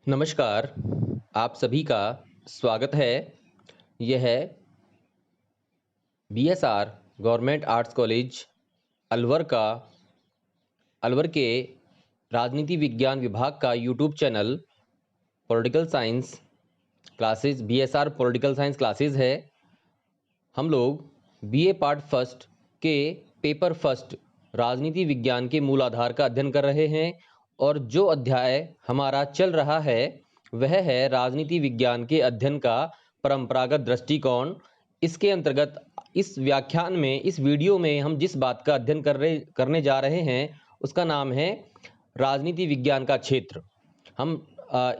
नमस्कार, आप सभी का स्वागत है। यह है BSR government arts college Alwar के राजनीति विज्ञान विभाग का YouTube channel political science classes BSR political science classes है। हम लोग बीए पार्ट फर्स्ट के पेपर फर्स्ट राजनीति विज्ञान के मूल आधार का अध्ययन कर रहे हैं और जो अध्याय हमारा चल रहा है वह है राजनीति विज्ञान के अध्ययन का परंपरागत दृष्टिकोण। इसके अंतर्गत इस व्याख्यान में, इस वीडियो में हम जिस बात का अध्ययन करने जा रहे हैं उसका नाम है राजनीति विज्ञान का क्षेत्र। हम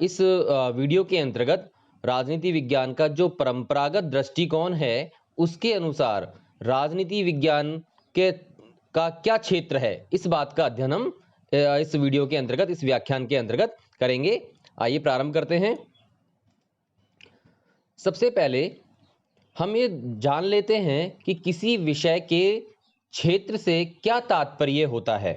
इस वीडियो के अंतर्गत राजनीति विज्ञान का जो परंपरागत दृष्टिकोण है उसके अनुसार राजनीति विज्ञान का क्या क्षेत्र है, इस बात का अध्ययन हम इस वीडियो के अंतर्गत, इस व्याख्यान के अंतर्गत करेंगे। आइए प्रारंभ करते हैं। सबसे पहले हम ये जान लेते हैं कि किसी विषय के क्षेत्र से क्या तात्पर्य होता है।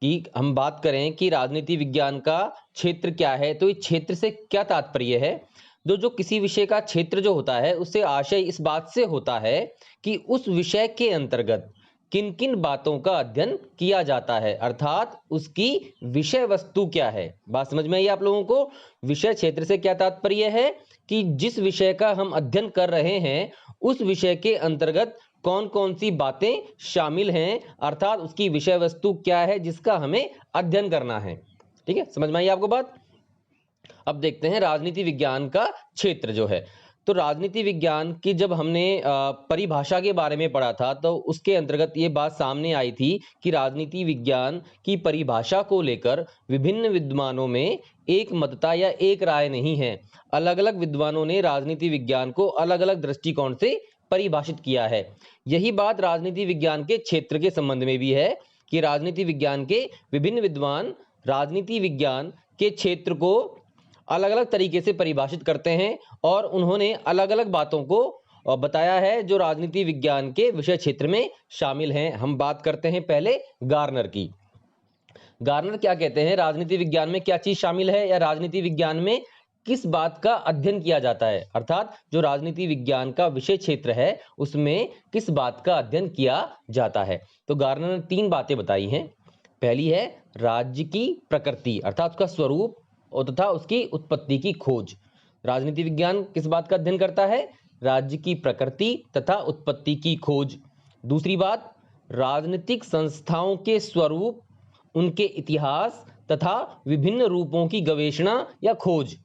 कि हम बात करें कि राजनीति विज्ञान का क्षेत्र क्या है, तो इस क्षेत्र से क्या तात्पर्य है। जो किसी विषय का क्षेत्र जो होता है उससे आशय इस बात से होता है कि उस विषय के अंतर्गत किन किन बातों का अध्ययन किया जाता है, अर्थात उसकी विषय वस्तु क्या है। बात समझ में आई आप लोगों को। विषय क्षेत्र से क्या तात्पर्य है कि जिस विषय का हम अध्ययन कर रहे हैं उस विषय के अंतर्गत कौन कौन सी बातें शामिल हैं, अर्थात उसकी विषय वस्तु क्या है जिसका हमें अध्ययन करना है। ठीक है, समझ में आई आपको बात। अब देखते हैं राजनीति विज्ञान का क्षेत्र जो है। तो राजनीति विज्ञान की जब हमने परिभाषा के बारे में पढ़ा था तो उसके अंतर्गत ये बात सामने आई थी कि राजनीति विज्ञान की परिभाषा को लेकर विभिन्न विद्वानों में एक मतता या एक राय नहीं है। अलग अलग विद्वानों ने राजनीति विज्ञान को अलग अलग दृष्टिकोण से परिभाषित किया है। यही बात राजनीति विज्ञान के क्षेत्र के संबंध में भी है कि राजनीति विज्ञान के विभिन्न विद्वान राजनीति विज्ञान के क्षेत्र को अलग अलग तरीके से परिभाषित करते हैं और उन्होंने अलग अलग बातों को बताया है जो राजनीति विज्ञान के विषय क्षेत्र में शामिल हैं। हम बात करते हैं पहले गार्नर की। गार्नर क्या कहते हैं, राजनीति विज्ञान में क्या चीज शामिल है या राजनीति विज्ञान में किस बात का अध्ययन किया जाता है, अर्थात जो राजनीति विज्ञान का विषय क्षेत्र है उसमें किस बात का अध्ययन किया जाता है। तो गार्नर ने 3 बातें बताई हैं। पहली है राज्य की प्रकृति, अर्थात उसका स्वरूप और तथा उसकी उत्पत्ति की खोज। राजनीति विज्ञान किस बात का अध्ययन करता है, राज्य की प्रकृति तथा उत्पत्ति की खोज। दूसरी बात, राजनीतिक संस्थाओं के स्वरूप, उनके इतिहास तथा विभिन्न रूपों की गवेषणा या खोज।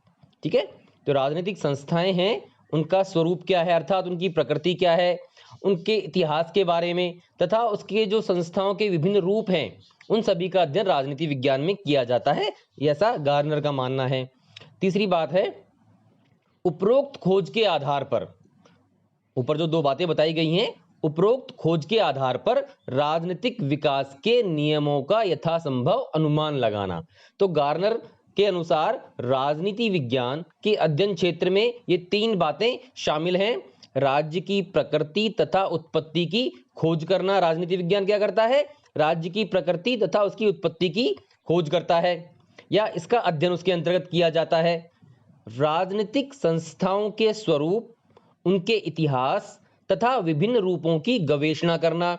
ठीक है, तो राजनीतिक संस्थाएं हैं, उनका स्वरूप क्या है, अर्थात उनकी प्रकृति क्या है, उनके इतिहास के बारे में तथा उसके जो संस्थाओं के विभिन्न रूप हैं उन सभी का अध्ययन राजनीति विज्ञान में किया जाता है, ऐसा गार्नर का मानना है। तीसरी बात है उपरोक्त खोज के आधार पर, ऊपर जो 2 बातें बताई गई हैं, उपरोक्त खोज के आधार पर राजनीतिक विकास के नियमों का यथासंभव अनुमान लगाना। तो गार्नर के अनुसार राजनीति विज्ञान के अध्ययन क्षेत्र में ये 3 बातें शामिल हैं। राज्य की प्रकृति तथा उत्पत्ति की खोज करना, राजनीति विज्ञान क्या करता है, राज्य की प्रकृति तथा उसकी उत्पत्ति की खोज करता है या इसका अध्ययन उसके अंतर्गत किया जाता है। राजनीतिक संस्थाओं के स्वरूप, उनके इतिहास तथा विभिन्न रूपों की गवेषणा करना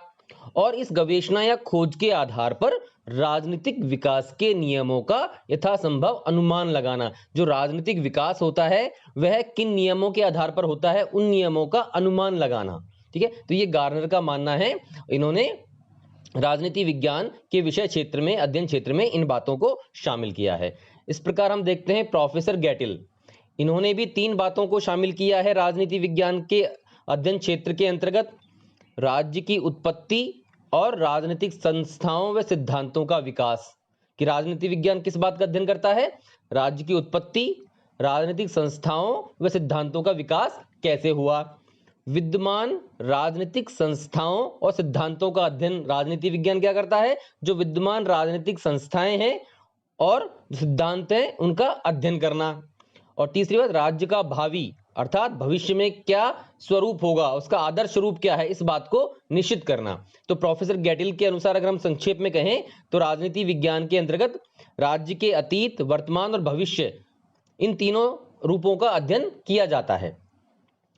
और इस गवेषणा या खोज के आधार पर राजनीतिक विकास के नियमों का यथासंभव अनुमान लगाना। जो राजनीतिक विकास होता है वह किन नियमों के आधार पर होता है, उन नियमों का अनुमान लगाना। ठीक है, तो ये गार्नर का मानना है। इन्होंने राजनीति विज्ञान के विषय क्षेत्र में, अध्ययन क्षेत्र में इन बातों को शामिल किया है। इस प्रकार हम देखते हैं प्रोफेसर गैटिल, इन्होंने भी 3 बातों को शामिल किया है राजनीति विज्ञान के अध्ययन क्षेत्र के अंतर्गत। राज्य की उत्पत्ति और राजनीतिक संस्थाओं व सिद्धांतों का विकास। कि राजनीति विज्ञान किस बात का अध्ययन करता है, राज्य की उत्पत्ति, राजनीतिक संस्थाओं व सिद्धांतों का विकास कैसे हुआ। विद्यमान राजनीतिक संस्थाओं और सिद्धांतों का अध्ययन राजनीति विज्ञान क्या करता है, जो विद्यमान राजनीतिक संस्थाएं हैं और सिद्धांत हैं उनका अध्ययन करना। और तीसरी बात, राज्य का भावी अर्थात भविष्य में क्या स्वरूप होगा, उसका आदर्श रूप क्या है, इस बात को निश्चित करना। तो प्रोफेसर गैटिल के अनुसार अगर हम संक्षेप में कहें तो राजनीति विज्ञान के अंतर्गत राज्य के अतीत, वर्तमान और भविष्य इन तीनों रूपों का अध्ययन किया जाता है।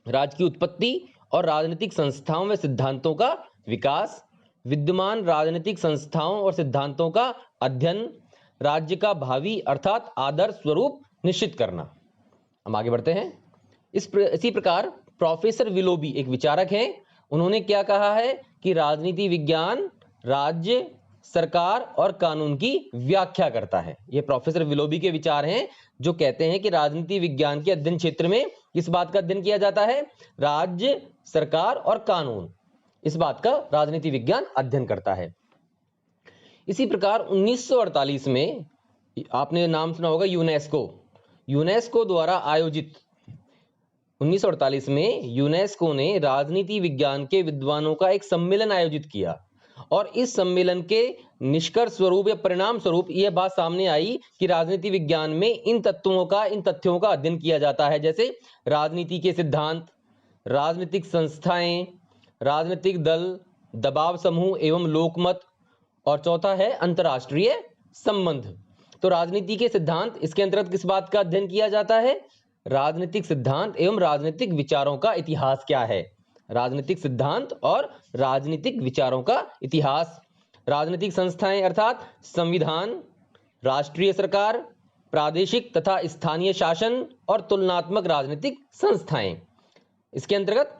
राज्य की उत्पत्ति और राजनीतिक संस्थाओं व सिद्धांतों का विकास, विद्यमान राजनीतिक संस्थाओं और सिद्धांतों का अध्ययन, राज्य का भावी अर्थात आदर्श स्वरूप निश्चित करना। हम आगे बढ़ते हैं। इसी प्रकार प्रोफेसर विलोबी एक विचारक हैं, उन्होंने क्या कहा है कि राजनीति विज्ञान राज्य, सरकार और कानून की व्याख्या करता है। ये प्रोफेसर विलोबी के विचार हैं, जो कहते हैं कि राजनीति विज्ञान के अध्ययन क्षेत्र में किस बात का अध्ययन किया जाता है? राज्य, सरकार और कानून, इस बात का राजनीति विज्ञान अध्ययन करता है। इसी प्रकार 1948 में आपने नाम सुना होगा यूनेस्को द्वारा आयोजित 1948 में यूनेस्को ने राजनीति विज्ञान के विद्वानों का एक सम्मेलन आयोजित किया और इस सम्मेलन के निष्कर्ष स्वरूप या परिणाम स्वरूप यह बात सामने आई कि राजनीति विज्ञान में इन तत्वों का अध्ययन किया जाता है, जैसे राजनीति के सिद्धांत, राजनीतिक संस्थाएं, राजनीतिक दल, दबाव समूह एवं लोकमत, और चौथा है अंतरराष्ट्रीय संबंध। तो राजनीति के सिद्धांत, इसके अंतर्गत किस बात का अध्ययन किया जाता है? राजनीतिक सिद्धांत एवं राजनीतिक विचारों का इतिहास क्या है। राजनीतिक सिद्धांत और राजनीतिक विचारों का इतिहास। राजनीतिक संस्थाएं अर्थात संविधान, राष्ट्रीय सरकार, प्रादेशिक तथा स्थानीय शासन और तुलनात्मक राजनीतिक संस्थाएं इसके अंतर्गत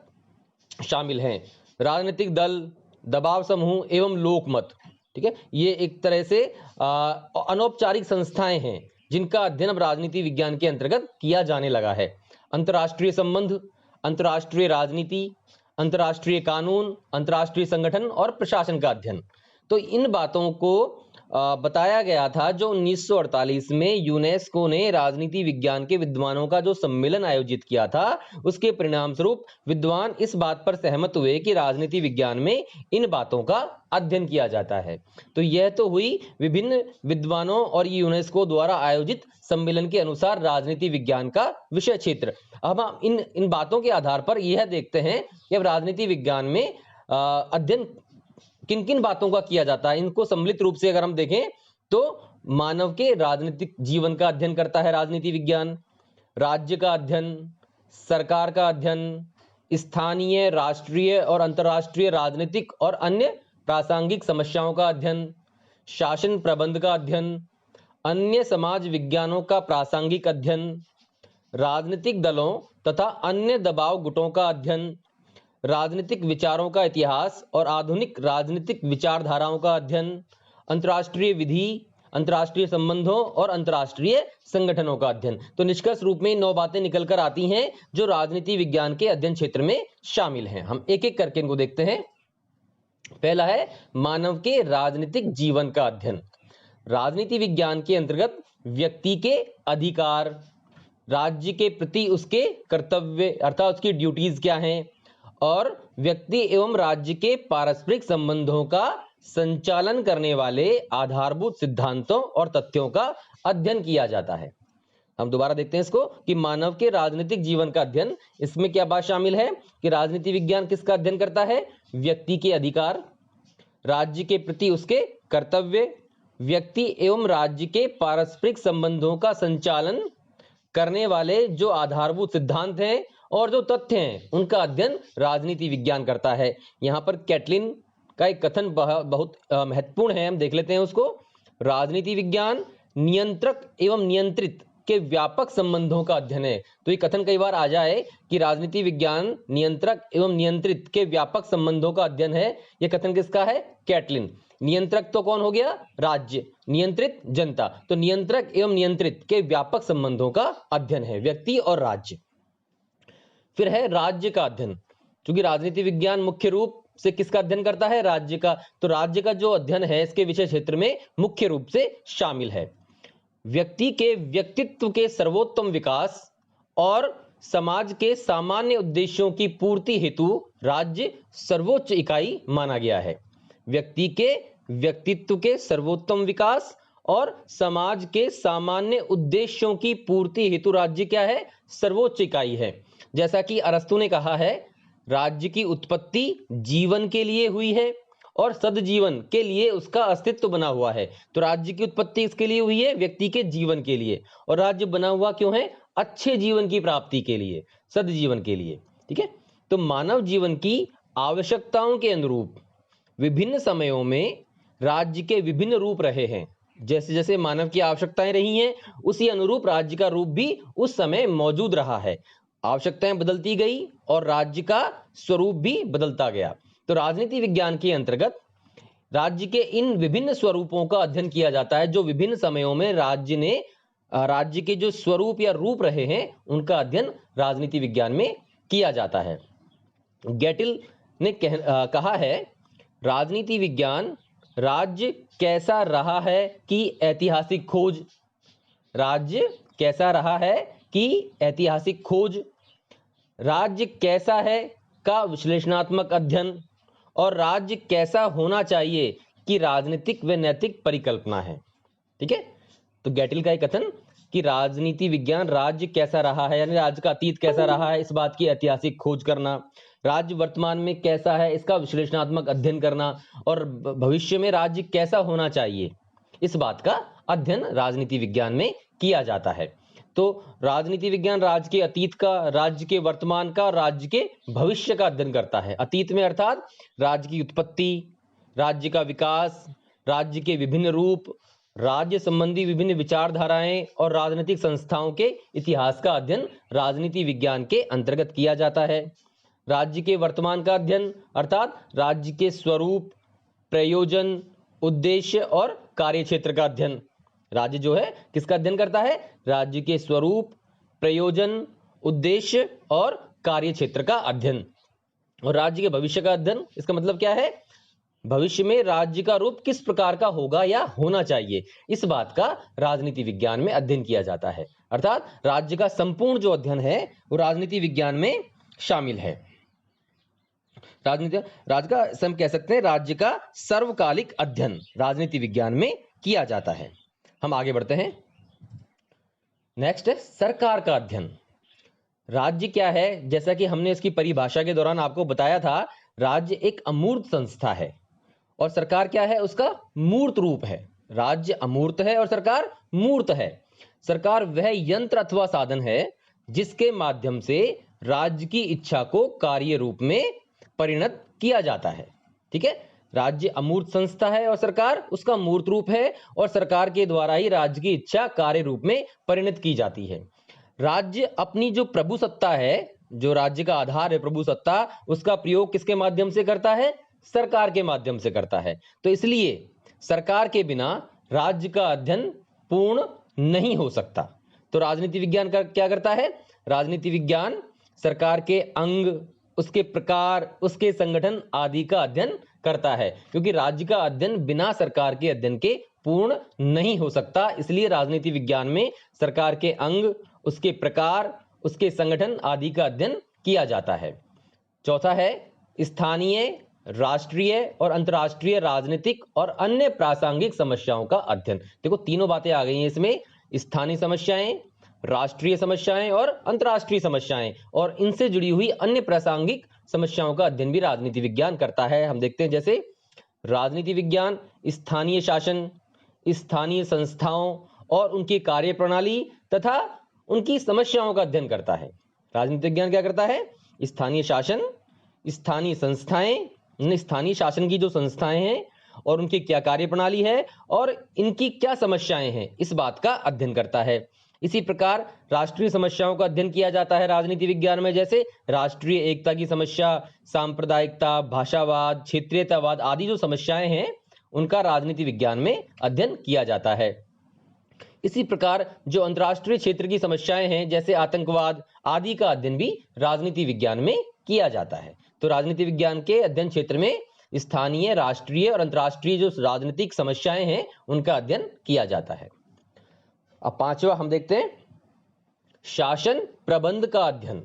शामिल हैं। राजनीतिक दल, दबाव समूह एवं लोकमत, ठीक है, ये एक तरह से अनौपचारिक संस्थाएं हैं जिनका अध्ययन अब राजनीति विज्ञान के अंतर्गत किया जाने लगा है। अंतर्राष्ट्रीय संबंध, अंतर्राष्ट्रीय राजनीति, अंतर्राष्ट्रीय कानून, अंतर्राष्ट्रीय संगठन और प्रशासन का अध्ययन। तो इन बातों को बताया गया था जो 1948 में यूनेस्को ने राजनीति विज्ञान के विद्वानों का जो सम्मेलन आयोजित किया था, उसके परिणाम स्वरूप विद्वान इस बात पर सहमत हुए कि राजनीति विज्ञान में इन बातों का अध्ययन किया जाता है। तो यह तो हुई विभिन्न विद्वानों और यूनेस्को द्वारा आयोजित सम्मेलन के अनुसार राजनीति विज्ञान का विषय क्षेत्र। अब हम इन बातों के आधार पर यह देखते हैं कि अब राजनीति विज्ञान में अध्ययन किन किन बातों का किया जाता है। इनको सम्मिलित रूप से अगर हम देखें तो मानव के राजनीतिक जीवन का अध्ययन करता है राजनीति विज्ञान, राज्य का अध्ययन, सरकार का अध्ययन, स्थानीय, राष्ट्रीय और अंतर्राष्ट्रीय राजनीतिक और अन्य प्रासंगिक समस्याओं का अध्ययन, शासन प्रबंध का अध्ययन, अन्य समाज विज्ञानों का प्रासंगिक अध्ययन, राजनीतिक दलों तथा अन्य दबाव गुटों का अध्ययन, राजनीतिक विचारों का इतिहास और आधुनिक राजनीतिक विचारधाराओं का अध्ययन, अंतर्राष्ट्रीय विधि, अंतर्राष्ट्रीय संबंधों और अंतर्राष्ट्रीय संगठनों का अध्ययन। तो निष्कर्ष रूप में 9 बातें निकल कर आती हैं जो राजनीति विज्ञान के अध्ययन क्षेत्र में शामिल हैं। हम एक एक करके इनको देखते हैं। पहला है मानव के राजनीतिक जीवन का अध्ययन। राजनीति विज्ञान के अंतर्गत व्यक्ति के अधिकार, राज्य के प्रति उसके कर्तव्य अर्थात उसकी ड्यूटीज क्या हैं, और व्यक्ति एवं राज्य के पारस्परिक संबंधों का संचालन करने वाले आधारभूत सिद्धांतों और तथ्यों का अध्ययन किया जाता है। हम दोबारा देखते हैं इसको कि मानव के राजनीतिक जीवन का अध्ययन, इसमें क्या बात शामिल है कि राजनीति विज्ञान किसका अध्ययन करता है? व्यक्ति के अधिकार, राज्य के प्रति उसके कर्तव्य, व्यक्ति एवं राज्य के पारस्परिक संबंधों का संचालन करने वाले जो आधारभूत सिद्धांत हैं और जो तथ्य हैं, उनका अध्ययन राजनीति विज्ञान करता है। यहाँ पर कैटलिन का एक कथन बहुत महत्वपूर्ण है, हम देख लेते हैं उसको। राजनीति विज्ञान नियंत्रक एवं नियंत्रित के व्यापक संबंधों का अध्ययन है। तो ये कथन कई बार आ जाए कि राजनीति विज्ञान नियंत्रक एवं नियंत्रित के व्यापक संबंधों का अध्ययन है। यह कथन किसका है? कैटलिन। नियंत्रक तो कौन हो गया? राज्य। नियंत्रित जनता। तो नियंत्रक एवं नियंत्रित के व्यापक संबंधों का अध्ययन है, व्यक्ति और राज्य। फिर है राज्य का अध्ययन। क्योंकि राजनीति विज्ञान मुख्य रूप से किसका अध्ययन करता है? राज्य का। तो राज्य का जो अध्ययन है इसके विषय क्षेत्र में मुख्य रूप से शामिल है व्यक्ति के व्यक्तित्व के सर्वोत्तम विकास और समाज के सामान्य उद्देश्यों की पूर्ति हेतु राज्य सर्वोच्च इकाई माना गया है। व्यक्ति के व्यक्तित्व के सर्वोत्तम विकास और समाज के सामान्य उद्देश्यों की पूर्ति हेतु राज्य क्या है? सर्वोच्च इकाई है। जैसा कि अरस्तु ने कहा है, राज्य की उत्पत्ति जीवन के लिए हुई है और सदजीवन के लिए उसका अस्तित्व बना हुआ है। तो राज्य की उत्पत्ति इसके लिए हुई है, व्यक्ति के जीवन के लिए। और राज्य बना हुआ क्यों है? अच्छे जीवन की प्राप्ति के लिए, सदजीवन के लिए। ठीक है, तो मानव जीवन की आवश्यकताओं के अनुरूप विभिन्न समयों में राज्य के विभिन्न रूप रहे हैं। जैसे जैसे मानव की आवश्यकताएं रही हैं, उसी अनुरूप राज्य का रूप भी उस समय मौजूद रहा है। आवश्यकताएं बदलती गई और राज्य का स्वरूप भी बदलता गया। तो राजनीति विज्ञान के अंतर्गत राज्य के इन विभिन्न स्वरूपों का अध्ययन किया जाता है, जो विभिन्न समयों में राज्य के जो स्वरूप या रूप रहे हैं, उनका अध्ययन राजनीति विज्ञान में किया जाता है। गेटिल ने कहा है, राजनीति विज्ञान राज्य कैसा रहा है की ऐतिहासिक खोज। राज्य कैसा रहा है की ऐतिहासिक खोज, राज्य कैसा है का विश्लेषणात्मक अध्ययन, और राज्य कैसा होना चाहिए कि राजनीतिक व नैतिक परिकल्पना है। ठीक है, तो गेटिल का एक कथन कि राजनीति विज्ञान राज्य कैसा रहा है, यानी राज्य का अतीत कैसा रहा है, इस बात की ऐतिहासिक खोज करना, राज्य वर्तमान में कैसा है इसका विश्लेषणात्मक अध्ययन करना, और भविष्य में राज्य कैसा होना चाहिए, इस बात का अध्ययन राजनीति विज्ञान में किया जाता है। तो राजनीति विज्ञान राज्य के अतीत का, राज्य के वर्तमान का, राज्य के भविष्य का अध्ययन करता है। अतीत में अर्थात राज्य की उत्पत्ति, राज्य का विकास, राज्य के विभिन्न रूप, राज्य संबंधी विभिन्न विचारधाराएं और राजनीतिक संस्थाओं के इतिहास का अध्ययन राजनीति विज्ञान के अंतर्गत किया जाता है। राज्य के वर्तमान का अध्ययन अर्थात राज्य के स्वरूप, प्रयोजन, उद्देश्य और कार्यक्षेत्र का अध्ययन। राज्य जो है किसका अध्ययन करता है? राज्य के स्वरूप, प्रयोजन, उद्देश्य और कार्यक्षेत्र का अध्ययन। और राज्य के भविष्य का अध्ययन, इसका मतलब क्या है? भविष्य में राज्य का रूप किस प्रकार का होगा या होना चाहिए, इस बात का राजनीति विज्ञान में अध्ययन किया जाता है। अर्थात राज्य का संपूर्ण जो अध्ययन है वो राजनीति विज्ञान में शामिल है। राज्य का हम कह सकते हैं राज्य का सर्वकालिक अध्ययन राजनीति विज्ञान में किया जाता है। हम आगे बढ़ते हैं। नेक्स्ट है सरकार का अध्ययन। राज्य क्या है? जैसा कि हमने इसकी परिभाषा के दौरान आपको बताया था, राज्य एक अमूर्त संस्था है और सरकार क्या है? उसका मूर्त रूप है। राज्य अमूर्त है और सरकार मूर्त है। सरकार वह यंत्र अथवा साधन है जिसके माध्यम से राज्य की इच्छा को कार्य रूप में परिणत किया जाता है। ठीक है, राज्य अमूर्त संस्था है और सरकार उसका मूर्त रूप है, और सरकार के द्वारा ही राज्य की इच्छा कार्य रूप में परिणत की जाती है। राज्य अपनी जो प्रभु सत्ता है, जो राज्य का आधार है प्रभु सत्ता, उसका प्रयोग किसके माध्यम से करता है? सरकार के माध्यम से करता है। तो इसलिए सरकार के बिना राज्य का अध्ययन पूर्ण नहीं हो सकता। तो राजनीति विज्ञान का क्या करता है? राजनीति विज्ञान सरकार के अंग, उसके प्रकार, उसके संगठन आदि का अध्ययन करता है, क्योंकि राज्य का अध्ययन बिना सरकार के अध्ययन के पूर्ण नहीं हो सकता। इसलिए राजनीति विज्ञान में सरकार के अंग, उसके प्रकार, उसके संगठन आदि का अध्ययन किया जाता है। चौथा है स्थानीय, राष्ट्रीय और अंतर्राष्ट्रीय राजनीतिक और अन्य प्रासंगिक समस्याओं का अध्ययन। देखो तीनों बातें आ गई हैं इसमें, स्थानीय समस्याएं, राष्ट्रीय समस्याएं और अंतर्राष्ट्रीय समस्याएं, और इनसे जुड़ी हुई अन्य प्रासंगिक समस्याओं का अध्ययन भी राजनीति विज्ञान करता है। हम देखते हैं जैसे राजनीति विज्ञान स्थानीय शासन, स्थानीय संस्थाओं और उनकी कार्यप्रणाली तथा उनकी समस्याओं का अध्ययन करता है। राजनीति विज्ञान क्या करता है? स्थानीय शासन, स्थानीय संस्थाएं, स्थानीय शासन की जो संस्थाएं हैं और उनकी क्या कार्यप्रणाली है और इनकी क्या समस्याएं हैं, इस बात का अध्ययन करता है। इसी प्रकार राष्ट्रीय समस्याओं का अध्ययन किया जाता है राजनीति विज्ञान में, जैसे राष्ट्रीय एकता की समस्या, सांप्रदायिकता, भाषावाद, क्षेत्रीयतावाद आदि जो समस्याएं हैं उनका राजनीति विज्ञान में अध्ययन किया जाता है। इसी प्रकार जो अंतर्राष्ट्रीय क्षेत्र की समस्याएं हैं जैसे आतंकवाद आदि का अध्ययन भी राजनीति विज्ञान में किया जाता है। तो राजनीति विज्ञान के अध्ययन क्षेत्र में स्थानीय, राष्ट्रीय और अंतर्राष्ट्रीय जो राजनीतिक समस्याएं हैं उनका अध्ययन किया जाता है। अब पांचवा हम देखते हैं शासन प्रबंध का अध्ययन।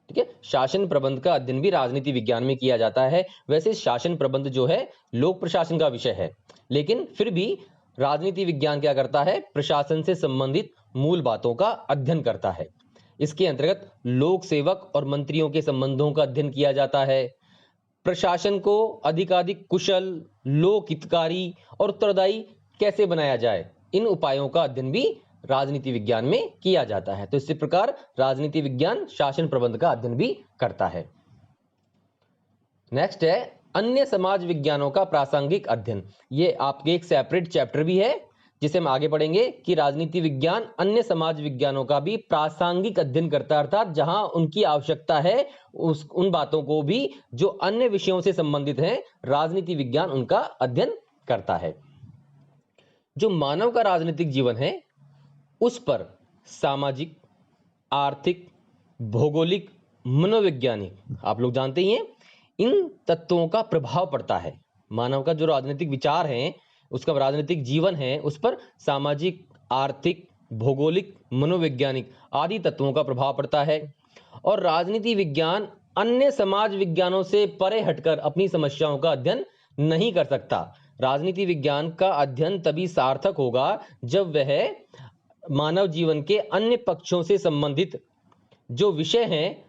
ठीक है, शासन प्रबंध का अध्ययन भी राजनीति विज्ञान में किया जाता है। वैसे शासन प्रबंध जो है लोक प्रशासन का विषय है, लेकिन फिर भी राजनीति विज्ञान क्या करता है? प्रशासन से संबंधित मूल बातों का अध्ययन करता है। इसके अंतर्गत लोक सेवक और मंत्रियों के संबंधों का अध्ययन किया जाता है, प्रशासन को अधिकाधिक कुशल, लोकहितकारी और उत्तरदायी कैसे बनाया जाए, इन उपायों का अध्ययन भी राजनीति विज्ञान में किया जाता है। तो इसी प्रकार राजनीति विज्ञान शासन प्रबंध का अध्ययन भी करता है। नेक्स्ट है अन्य समाज विज्ञानों का प्रासंगिक अध्ययन। ये आपके एक सेपरेट चैप्टर भी है जिसे हम आगे पढ़ेंगे कि राजनीति विज्ञान अन्य समाज विज्ञानों का भी प्रासंगिक अध्ययन करता है, अर्थात जहां उनकी आवश्यकता है उन बातों को भी जो अन्य विषयों से संबंधित हैं, राजनीति विज्ञान उनका अध्ययन करता है। जो मानव का राजनीतिक जीवन है उस पर सामाजिक, आर्थिक, भौगोलिक, मनोवैज्ञानिक, आप लोग जानते ही हैं, इन तत्वों का प्रभाव पड़ता है। मानव का जो राजनीतिक विचार है, उसका राजनीतिक जीवन है, उस पर सामाजिक, आर्थिक, भौगोलिक, मनोवैज्ञानिक आदि तत्वों का प्रभाव पड़ता है। और राजनीति विज्ञान अन्य समाज विज्ञानों से परे हटकर अपनी समस्याओं का अध्ययन नहीं कर सकता। राजनीति विज्ञान का अध्ययन तभी सार्थक होगा जब वह मानव जीवन के अन्य पक्षों से संबंधित जो विषय हैं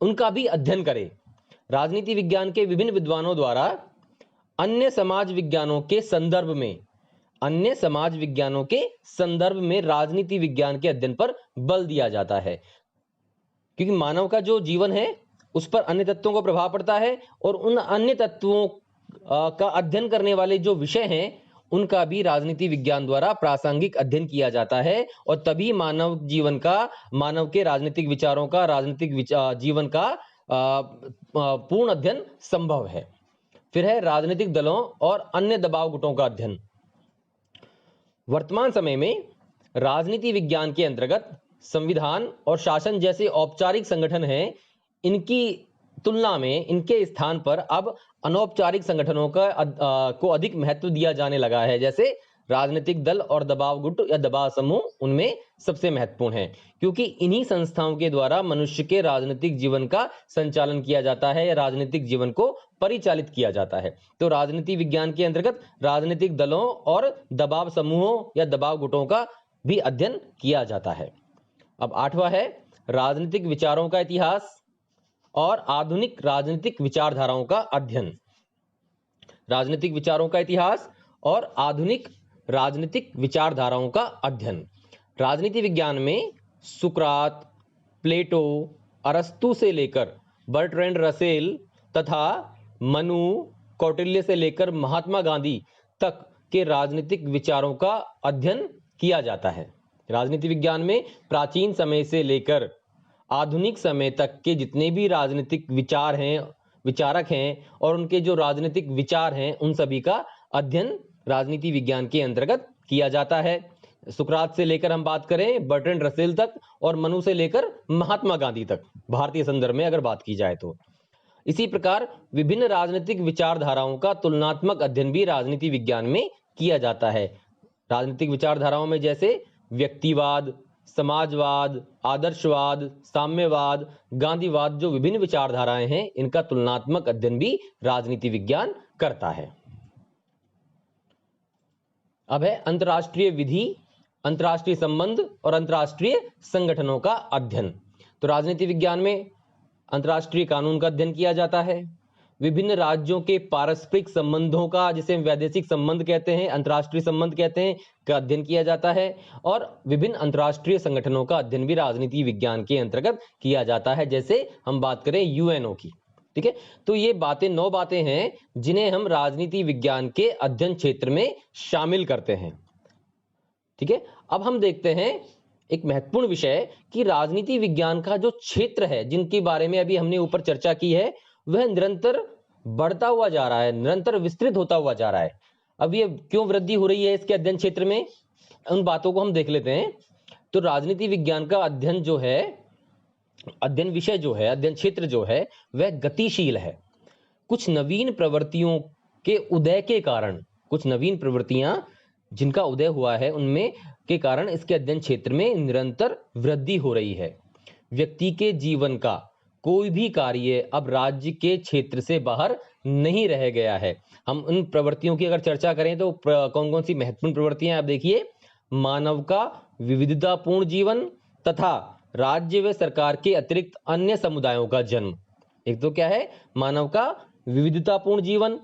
उनका भी अध्ययन करे। राजनीति विज्ञान के विभिन्न विद्वानों द्वारा अन्य समाज विज्ञानों के संदर्भ में राजनीति विज्ञान के अध्ययन पर बल दिया जाता है, क्योंकि मानव का जो जीवन है उस पर अन्य तत्वों का प्रभाव पड़ता है और उन अन्य तत्वों का अध्ययन करने वाले जो विषय हैं उनका भी राजनीति विज्ञान द्वारा प्रासंगिक अध्ययन किया जाता है, और तभी मानव के राजनीतिक विचारों का, राजनीतिक जीवन का पूर्ण अध्ययन संभव है। फिर है राजनीतिक दलों और अन्य दबाव गुटों का अध्ययन। वर्तमान समय में राजनीति विज्ञान के अंतर्गत संविधान और शासन जैसे औपचारिक संगठन हैं, इनकी तुलना में इनके स्थान पर अब अनौपचारिक संगठनों को अधिक महत्व दिया जाने लगा है। जैसे राजनीतिक दल और दबाव गुट या दबाव समूह उनमें सबसे महत्वपूर्ण है, क्योंकि इन्हीं संस्थाओं के द्वारा मनुष्य के राजनीतिक जीवन का संचालन किया जाता है या राजनीतिक जीवन को परिचालित किया जाता है। तो राजनीति विज्ञान के अंतर्गत राजनीतिक दलों और दबाव समूहों या दबाव गुटों का भी अध्ययन किया जाता है। अब 8वां है राजनीतिक विचारों का इतिहास और आधुनिक राजनीतिक विचारधाराओं का अध्ययन। राजनीतिक विचारों का इतिहास और आधुनिक राजनीतिक विचारधाराओं का अध्ययन। राजनीति विज्ञान में सुकरात, प्लेटो, अरस्तु से लेकर बर्ट्रैंड रसेल तथा मनु, कौटिल्य से लेकर महात्मा गांधी तक के राजनीतिक विचारों का अध्ययन किया जाता है। राजनीति विज्ञान में प्राचीन समय से लेकर आधुनिक समय तक के जितने भी राजनीतिक विचारक हैं और उनके जो राजनीतिक विचार हैं, उन सभी का अध्ययन राजनीति विज्ञान के अंतर्गत किया जाता है। सुकरात से लेकर हम बात करें बर्ट्रैंड रसेल तक, और मनु से लेकर महात्मा गांधी तक, भारतीय संदर्भ में अगर बात की जाए तो। इसी प्रकार विभिन्न राजनीतिक विचारधाराओं का तुलनात्मक अध्ययन भी राजनीति विज्ञान में किया जाता है। राजनीतिक विचारधाराओं में जैसे व्यक्तिवाद, समाजवाद, आदर्शवाद, साम्यवाद, गांधीवाद, जो विभिन्न विचारधाराएं हैं, इनका तुलनात्मक अध्ययन भी राजनीति विज्ञान करता है। अब है अंतर्राष्ट्रीय विधि, अंतर्राष्ट्रीय संबंध और अंतर्राष्ट्रीय संगठनों का अध्ययन। तो राजनीति विज्ञान में अंतर्राष्ट्रीय कानून का अध्ययन किया जाता है। विभिन्न राज्यों के पारस्परिक संबंधों का, जिसे वैदेशिक संबंध कहते हैं, अंतर्राष्ट्रीय संबंध कहते हैं, का अध्ययन किया जाता है। और विभिन्न अंतर्राष्ट्रीय संगठनों का अध्ययन भी राजनीति विज्ञान के अंतर्गत किया जाता है। जैसे हम बात करें यूएनओ की, ठीक है। तो ये 9 बातें हैं जिन्हें हम राजनीति विज्ञान के अध्ययन क्षेत्र में शामिल करते हैं, ठीक है। अब हम देखते हैं एक महत्वपूर्ण विषय कि राजनीति विज्ञान का जो क्षेत्र है, जिनके बारे में अभी हमने ऊपर चर्चा की है, वह निरंतर बढ़ता हुआ जा रहा है, निरंतर विस्तृत होता हुआ जा रहा है। अब ये क्यों वृद्धि हो रही है इसके अध्ययन क्षेत्र में, उन बातों को हम देख लेते हैं। तो राजनीति विज्ञान का अध्ययन जो है, अध्ययन विषय जो है, अध्ययन क्षेत्र जो है, वह गतिशील है। कुछ नवीन प्रवृत्तियों के उदय के कारण, कुछ नवीन प्रवृत्तियां जिनका उदय हुआ है, उनमें के कारण इसके अध्ययन क्षेत्र में निरंतर वृद्धि हो रही है। व्यक्ति के जीवन का कोई भी कार्य अब राज्य के क्षेत्र से बाहर नहीं रह गया है। हम उन प्रवृत्तियों की अगर चर्चा करें तो कौन कौन सी महत्वपूर्ण प्रवृत्तियां आप देखिए। मानव का विविधतापूर्ण जीवन तथा राज्य व सरकार के अतिरिक्त अन्य समुदायों का जन्म, एक तो क्या है, मानव का विविधतापूर्ण जीवन,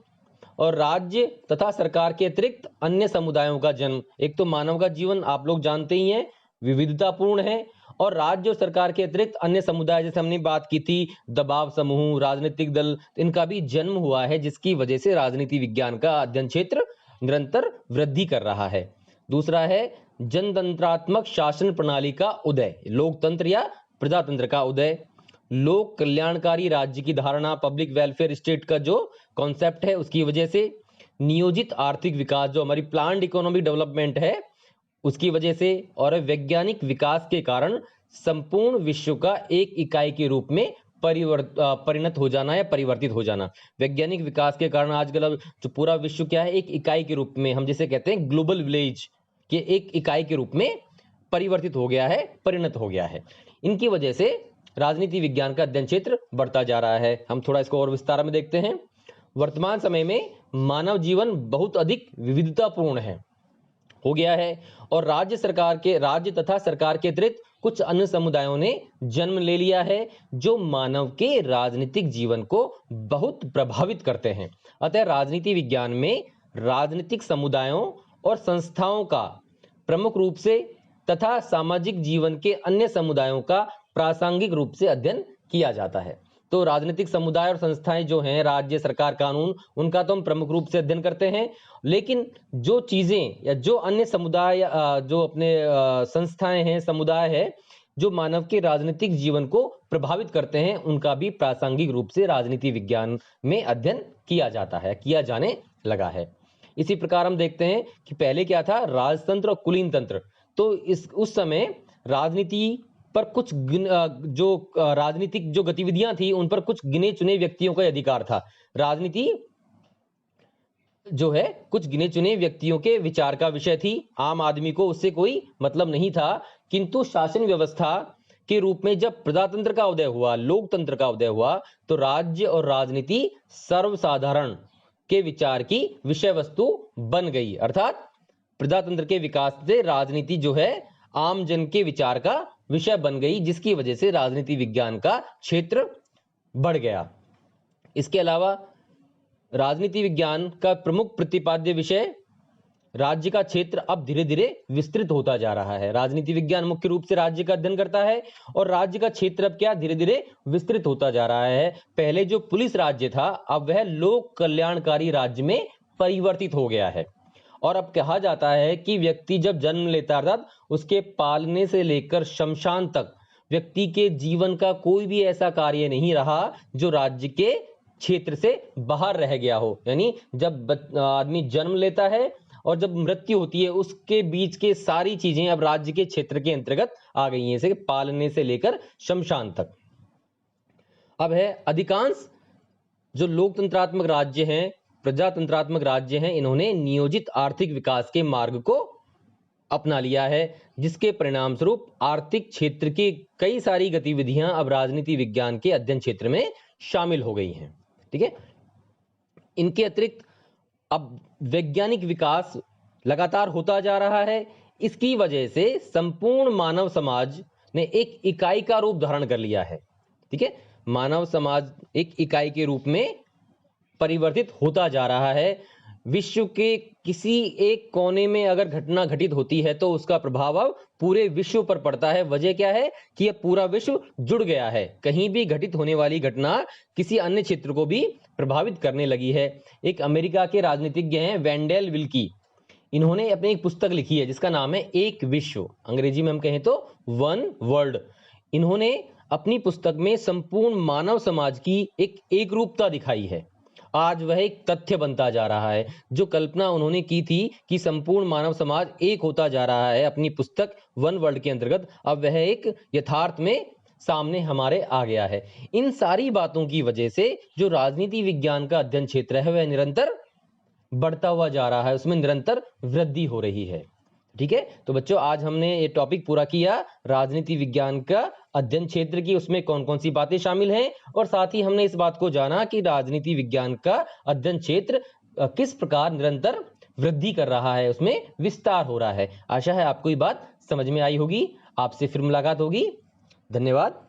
और राज्य तथा सरकार के अतिरिक्त अन्य समुदायों का जन्म। एक तो मानव का जीवन आप लोग जानते ही हैं विविधतापूर्ण है, और राज्य और सरकार के अतिरिक्त अन्य समुदाय, जैसे हमने बात की थी दबाव समूह, राजनीतिक दल, इनका भी जन्म हुआ है, जिसकी वजह से राजनीति विज्ञान का अध्ययन क्षेत्र निरंतर वृद्धि कर रहा है। दूसरा है जनतंत्रात्मक शासन प्रणाली का उदय, लोकतंत्र या प्रजातंत्र का उदय। लोक कल्याणकारी राज्य की धारणा, पब्लिक वेलफेयर स्टेट का जो कॉन्सेप्ट है, उसकी वजह से नियोजित आर्थिक विकास, जो हमारी प्लान्ड इकोनॉमिक डेवलपमेंट है, उसकी वजह से, और वैज्ञानिक विकास के कारण संपूर्ण विश्व का एक इकाई के रूप में परिणत हो जाना या परिवर्तित हो जाना। वैज्ञानिक विकास के कारण आजकल अब जो पूरा विश्व क्या है, एक इकाई के रूप में, हम जिसे कहते हैं ग्लोबल विलेज के एक इकाई के रूप में परिवर्तित हो गया है, परिणत हो गया है। इनकी वजह से राजनीति विज्ञान का अध्ययन क्षेत्र बढ़ता जा रहा है। हम थोड़ा इसको और विस्तार में देखते हैं। वर्तमान समय में मानव जीवन बहुत अधिक विविधतापूर्ण हो गया है, और राज्य तथा सरकार के अतिरिक्त कुछ अन्य समुदायों ने जन्म ले लिया है, जो मानव के राजनीतिक जीवन को बहुत प्रभावित करते हैं। अतः राजनीति विज्ञान में राजनीतिक समुदायों और संस्थाओं का प्रमुख रूप से तथा सामाजिक जीवन के अन्य समुदायों का प्रासंगिक रूप से अध्ययन किया जाता है। तो राजनीतिक समुदाय और संस्थाएं जो हैं, राज्य, सरकार, कानून, उनका तो हम प्रमुख रूप से अध्ययन करते हैं, लेकिन जो चीजें या जो अन्य समुदाय, जो अपने संस्थाएं हैं, समुदाय है, जो मानव के राजनीतिक जीवन को प्रभावित करते हैं, उनका भी प्रासंगिक रूप से राजनीति विज्ञान में अध्ययन किया जाता है, किया जाने लगा है। इसी प्रकार हम देखते हैं कि पहले क्या था, राजतंत्र और कुलीन तंत्र। तो उस समय राजनीति पर कुछ जो राजनीतिक जो गतिविधियां थी, उन पर कुछ गिने चुने व्यक्तियों का अधिकार था। राजनीति जो है कुछ गिने चुने व्यक्तियों के विचार का विषय थी, आम आदमी को उससे कोई मतलब नहीं था। किंतु शासन व्यवस्था के रूप में जब प्रजातंत्र का उदय हुआ, लोकतंत्र का उदय हुआ, तो राज्य और राजनीति सर्वसाधारण के विचार की विषय वस्तु बन गई। अर्थात प्रजातंत्र के विकास से राजनीति जो है आम जन के विचार का विषय बन गई, जिसकी वजह से राजनीति विज्ञान का क्षेत्र बढ़ गया। इसके अलावा राजनीति विज्ञान का प्रमुख प्रतिपाद्य विषय राज्य का क्षेत्र अब धीरे धीरे विस्तृत होता जा रहा है। राजनीति विज्ञान मुख्य रूप से राज्य का अध्ययन करता है, और राज्य का क्षेत्र अब क्या धीरे धीरे विस्तृत होता जा रहा है। पहले जो पुलिस राज्य था, अब वह लोक कल्याणकारी राज्य में परिवर्तित हो गया है। और अब कहा जाता है कि व्यक्ति जब जन्म लेता है, अर्थात उसके पालने से लेकर शमशान तक व्यक्ति के जीवन का कोई भी ऐसा कार्य नहीं रहा जो राज्य के क्षेत्र से बाहर रह गया हो। यानी जब आदमी जन्म लेता है और जब मृत्यु होती है, उसके बीच के सारी चीजें अब राज्य के क्षेत्र के अंतर्गत आ गई हैं, जैसे पालने से लेकर शमशान तक। अब है अधिकांश जो लोकतंत्रात्मक राज्य हैं, प्रजातंत्रात्मक राज्य हैं, इन्होंने नियोजित आर्थिक विकास के मार्ग को अपना लिया है, जिसके परिणाम स्वरूप आर्थिक क्षेत्र की कई सारी गतिविधियां अब राजनीति विज्ञान के अध्ययन क्षेत्र में शामिल हो गई हैं। ठीक है, इनके अतिरिक्त अब वैज्ञानिक विकास लगातार होता जा रहा है। इसकी वजह से संपूर्ण मानव समाज ने एक इकाई का रूप धारण कर लिया है। ठीक है, मानव समाज एक इकाई के रूप में परिवर्तित होता जा रहा है। विश्व के किसी एक कोने में अगर घटना घटित होती है तो उसका प्रभाव अब पूरे विश्व पर पड़ता है। वजह क्या है कि यह पूरा विश्व जुड़ गया है। कहीं भी घटित होने वाली घटना किसी अन्य क्षेत्र को भी प्रभावित करने लगी है। एक अमेरिका के राजनीतिज्ञ हैं वेंडेल विल्की, इन्होंने अपनी एक पुस्तक लिखी है जिसका नाम है एक विश्व, अंग्रेजी में हम कहें तो वन वर्ल्ड। इन्होंने अपनी पुस्तक में संपूर्ण मानव समाज की एक रूपता दिखाई है। आज वह एक तथ्य बनता जा रहा है। जो कल्पना उन्होंने की थी कि संपूर्ण मानव समाज एक होता जा रहा है अपनी पुस्तक वन वर्ल्ड के अंतर्गत, अब वह एक यथार्थ में सामने हमारे आ गया है। इन सारी बातों की वजह से जो राजनीति विज्ञान का अध्ययन क्षेत्र है वह निरंतर बढ़ता हुआ जा रहा है, उसमें निरंतर वृद्धि हो रही है। ठीक है, तो बच्चों आज हमने ये टॉपिक पूरा किया राजनीति विज्ञान का अध्ययन क्षेत्र की, उसमें कौन कौन सी बातें शामिल हैं, और साथ ही हमने इस बात को जाना कि राजनीति विज्ञान का अध्ययन क्षेत्र किस प्रकार निरंतर वृद्धि कर रहा है, उसमें विस्तार हो रहा है। आशा है आपको ये बात समझ में आई होगी। आपसे फिर मुलाकात होगी। धन्यवाद।